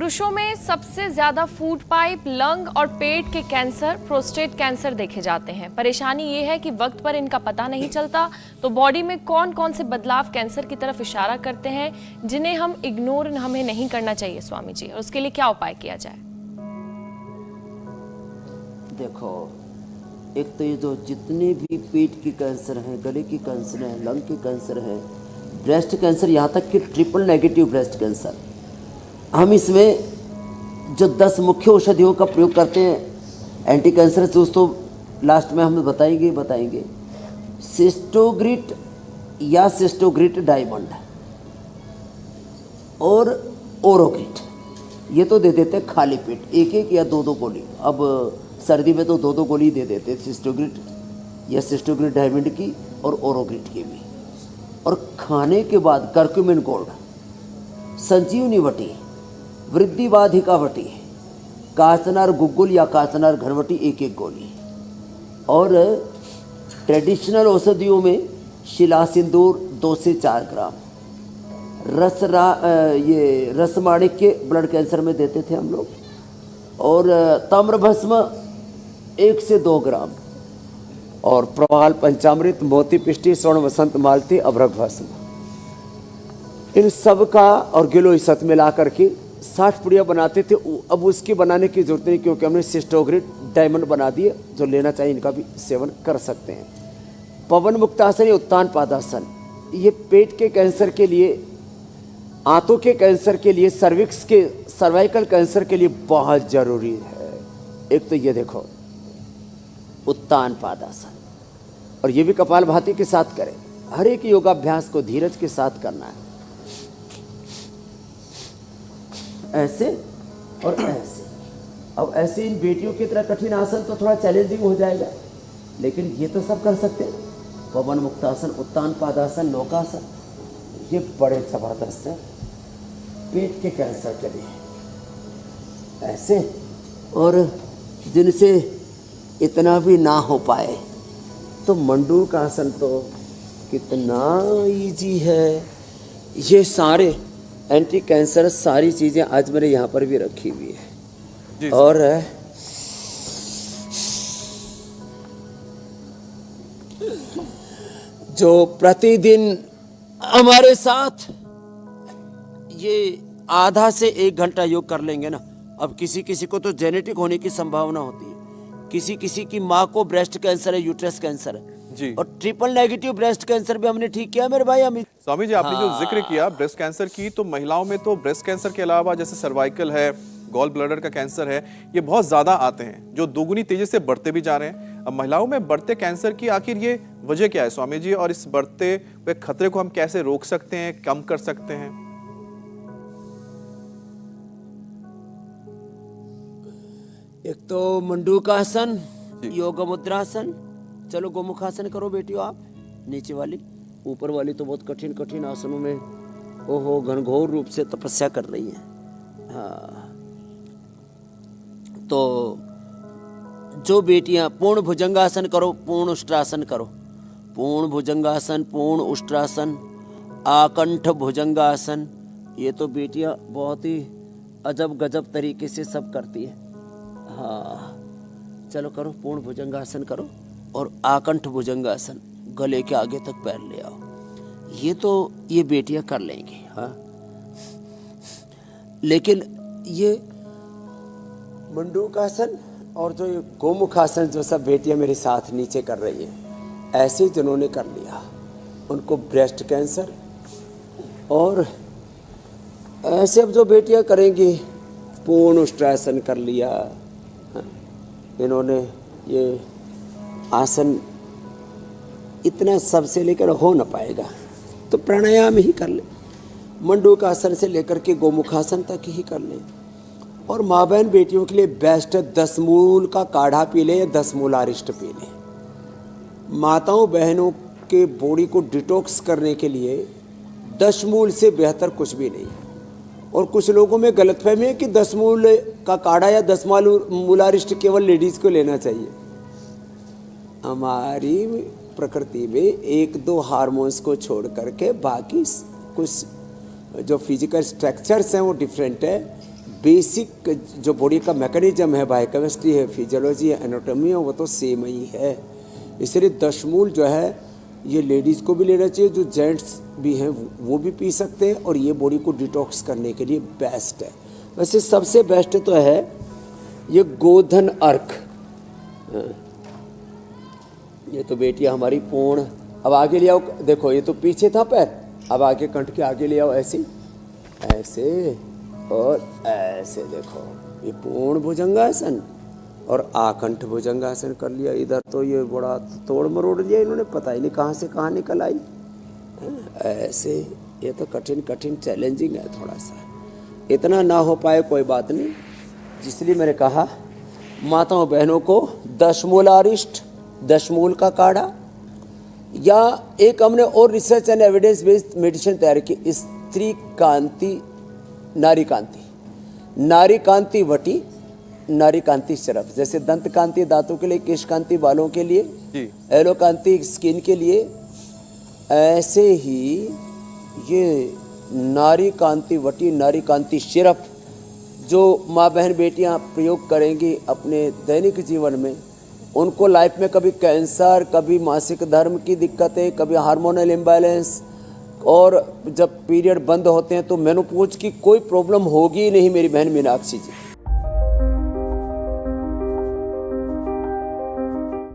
पुरुषों में सबसे ज्यादा फूड पाइप, लंग और पेट के कैंसर, प्रोस्टेट कैंसर देखे जाते हैं। परेशानी ये है कि वक्त पर इनका पता नहीं चलता। तो बॉडी में कौन कौन से बदलाव कैंसर की तरफ इशारा करते हैं, जिन्हें हम इग्नोर हमें नहीं करना चाहिए स्वामी जी, और उसके लिए क्या उपाय किया जाए? देखो, एक तो ये जो जितने भी पेट की कैंसर हैं, गले की कैंसर है, लंग की कैंसर है, ब्रेस्ट कैंसर, यहाँ तक कि ट्रिपल नेगेटिव ब्रेस्ट कैंसर, हम इसमें जो 10 मुख्य औषधियों का प्रयोग करते हैं एंटी कैंसर, दोस्तों लास्ट में हम बताएंगे सिस्टोग्रिट या सिस्टोग्रिट डायमंड और ओरोग्रिट, ये तो दे देते हैं खाली पेट, एक एक या दो गोली। अब सर्दी में तो दो गोली दे देते हैं, सिस्टोग्रिट या सिस्टोग्रिट डायमंड की और ओरोग्रिट की भी। और खाने के बाद कर्क्यूमिन गोल्ड, संजीवनी वटी, वृद्धिवाधिका वटी, काचनार गुग्गुल या काचनार घनवटी एक एक गोली। और ट्रेडिशनल औषधियों में शिला सिंदूर 2 से 4 ग्राम, ये रसमाणिक्य ब्लड कैंसर में देते थे हम लोग, और ताम्रभस्म 1 से 2 ग्राम, और प्रवाल पंचामृत, मोती पिष्टी, स्वर्ण वसंत मालती, अभ्रक भस्म, इन सब का और गिलोय सत मिला करके 60 पुड़िया बनाते थे। अब उसकी बनाने की जरूरत नहीं, क्योंकि हमने सिस्टोग्रिट डायमंड बना दिए। जो लेना चाहिए इनका भी सेवन कर सकते हैं। पवन मुक्तासन या उत्तान पादासन, ये पेट के कैंसर के लिए, आंतों के कैंसर के लिए, सर्विक्स के, सर्वाइकल कैंसर के लिए बहुत जरूरी है। एक तो ये देखो उत्तान पादासन, और ये भी कपालभाति के साथ करें। हर एक योगाभ्यास को धीरज के साथ करना है, ऐसे और ऐसे। अब ऐसे इन बेटियों की तरह कठिन आसन तो थोड़ा चैलेंजिंग हो जाएगा, लेकिन ये तो सब कर सकते हैं। पवन मुक्तासन, उत्तान पादासन, नौकासन, ये बड़े जबरदस्त है पेट के कैंसर के लिए। ऐसे, और जिनसे इतना भी ना हो पाए तो मंडूक आसन तो कितना इजी है। ये सारे एंटी कैंसर सारी चीज़ें आज मेरे यहाँ पर भी रखी हुई है। और जो प्रतिदिन हमारे साथ ये आधा से 1 घंटा योग कर लेंगे ना, अब किसी किसी को तो जेनेटिक होने की संभावना होती है, किसी किसी की माँ को ब्रेस्ट कैंसर है, यूट्रस कैंसर है जी, और ट्रिपल नेगेटिव ब्रेस्ट कैंसर भी हमने ठीक किया मेरे भाई अमित। स्वामी जी, आपने जो जिक्र किया ब्रेस्ट कैंसर की, तो महिलाओं में तो ब्रेस्ट कैंसर के अलावा जैसे सर्वाइकल है, गॉल ब्लैडर का कैंसर है, ये बहुत ज्यादा आते हैं, जो दोगुनी तेजी से बढ़ते भी जा रहे हैं। अब महिलाओं में बढ़ते कैंसर की आखिर ये वजह क्या है स्वामी जी, और इस बढ़ते हुए खतरे को हम कैसे रोक सकते हैं, कम कर सकते हैं? एक तो मंडूकासन, योग मुद्रासन, चलो गोमुखासन करो बेटियों आप, नीचे वाली, ऊपर वाली तो बहुत कठिन कठिन आसनों में ओहो घनघोर रूप से तपस्या कर रही है। हाँ, तो जो बेटियां पूर्ण भुजंगासन करो, पूर्ण उष्ट्रासन करो, पूर्ण भुजंगासन, पूर्ण उष्ट्रासन, आकंठ भुजंगासन, ये तो बेटियां बहुत ही अजब गजब तरीके से सब करती है। हाँ, चलो करो, पूर्ण भुजंगासन करो और आकंठ भुजंगासन, गले के आगे तक पैर ले आओ। ये तो ये बेटियां कर लेंगी। हाँ, लेकिन ये मंडूकासन और जो ये गोमुखासन, जो सब बेटियां मेरे साथ नीचे कर रही हैं, ऐसे जिन्होंने कर लिया उनको ब्रेस्ट कैंसर, और ऐसे अब जो बेटियां करेंगी पूर्ण उष्ट्रासन कर लिया, इन्होंने ये आसन इतना सबसे लेकर हो न पाएगा तो प्राणायाम ही कर ले, मंडूकासन से लेकर के गोमुखासन तक ही कर ले। और माँ बहन बेटियों के लिए बेस्ट 10 मूल का काढ़ा पी ले या 10 मूल आरिष्ट पी ले। माताओं बहनों के बॉडी को डिटॉक्स करने के लिए 10 मूल से बेहतर कुछ भी नहीं। और कुछ लोगों में गलतफहमी है कि 10 मूल का काढ़ा या 10 मूलारिष्ट केवल लेडीज को लेना चाहिए। हमारी प्रकृति में 1-2 हार्मोन्स को छोड़ करके बाकी कुछ जो फिजिकल स्ट्रक्चर्स हैं वो डिफरेंट है। बेसिक जो बॉडी का मैकेनिज्म है, बायोकेमिस्ट्री है, फिजियोलॉजी है, एनाटॉमी है, वो तो सेम ही है। इसलिए दशमूल जो है ये लेडीज़ को भी लेना चाहिए, जो जेंट्स भी हैं वो भी पी सकते हैं, और ये बॉडी को डिटॉक्स करने के लिए बेस्ट है। वैसे सबसे बेस्ट तो है ये गोधन अर्क। ये तो बेटियाँ हमारी पूर्ण, अब आगे ले आओ, देखो ये तो पीछे था पैर, अब आगे कंठ के आगे ले आओ, ऐसे ऐसे और ऐसे, देखो ये पूर्ण भुजंगासन और आकंठ भुजंगासन कर लिया। इधर तो ये बड़ा तोड़ मरोड़ दिया इन्होंने, पता ही नहीं कहाँ से कहाँ निकल आई। ऐसे ये तो कठिन चैलेंजिंग है थोड़ा सा, इतना ना हो पाए कोई बात नहीं। इसलिए मैंने कहा माताओं बहनों को दशमूलारिष्ट, दशमूल का काढ़ा, या एक हमने और research and evidence based medicine तैयार की, स्त्री कांति, नारी कांति, नारी कांति वटी, नारी कांति सिरप। जैसे दंत कांति दांतों के लिए, केश कांति बालों के लिए, एलो कांति स्किन के लिए, ऐसे ही ये नारी कांति वटी, नारी कांति सिरप जो माँ बहन बेटियाँ प्रयोग करेंगी अपने दैनिक जीवन में, उनको लाइफ में कभी कैंसर, कभी मासिक धर्म की दिक्कतें, कभी हार्मोनल इम्बैलेंस, और जब पीरियड बंद होते हैं तो मेनोपॉज की कोई प्रॉब्लम होगी ही नहीं मेरी बहन मीनाक्षी जी।